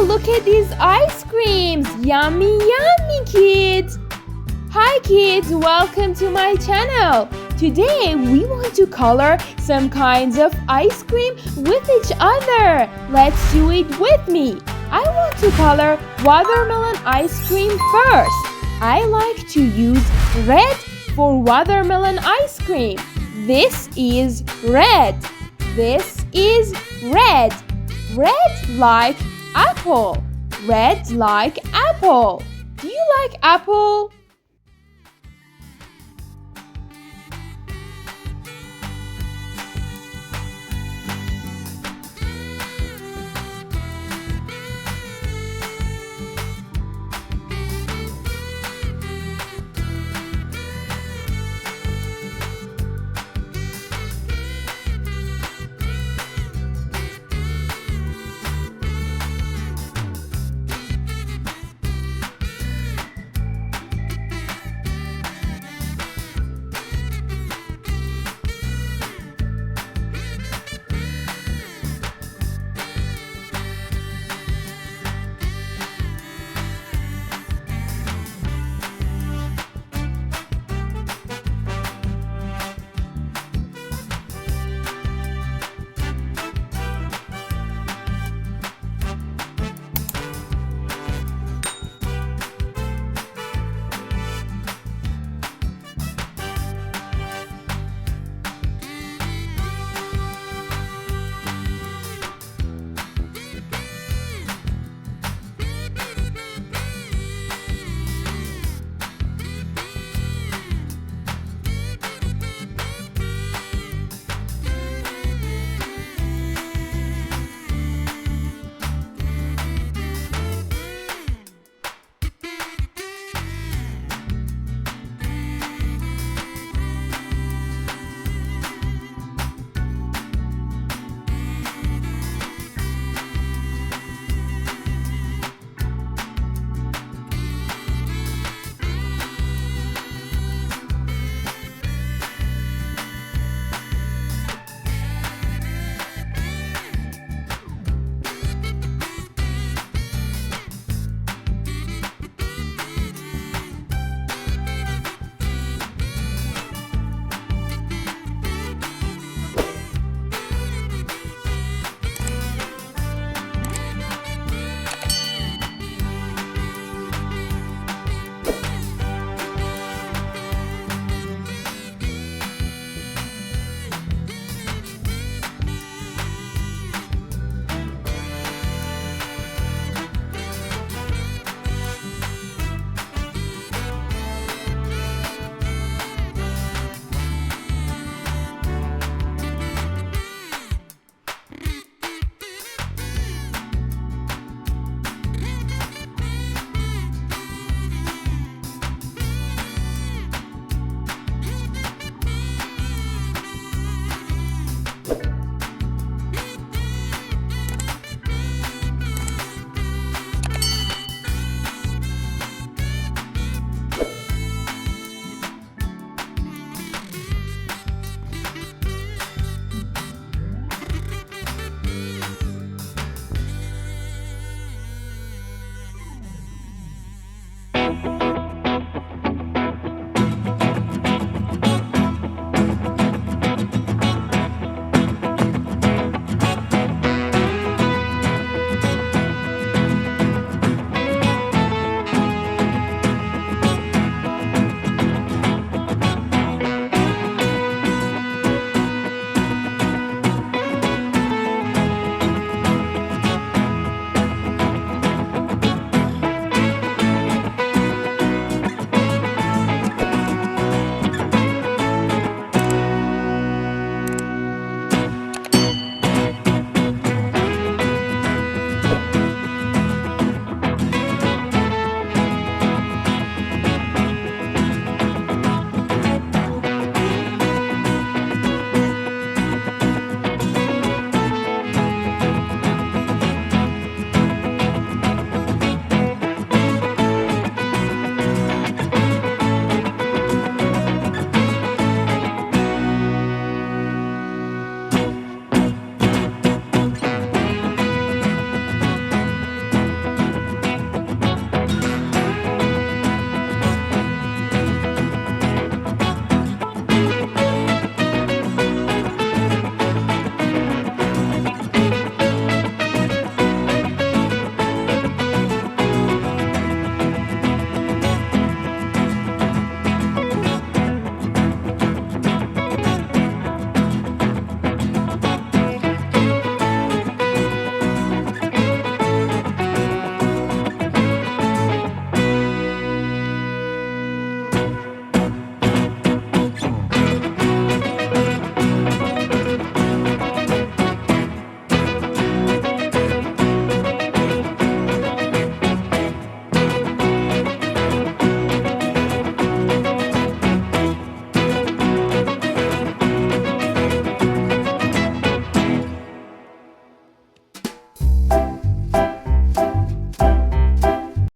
look at these ice creams. Yummy, yummy, kids. Hi, kids. Welcome to my channel. Today, we want to color some kinds of ice cream with each other. Let's do it with me. I want to color watermelon ice cream first. I like to use red for watermelon ice cream. This is red. This is red. Red like apple. Red like apple. Do you like apple?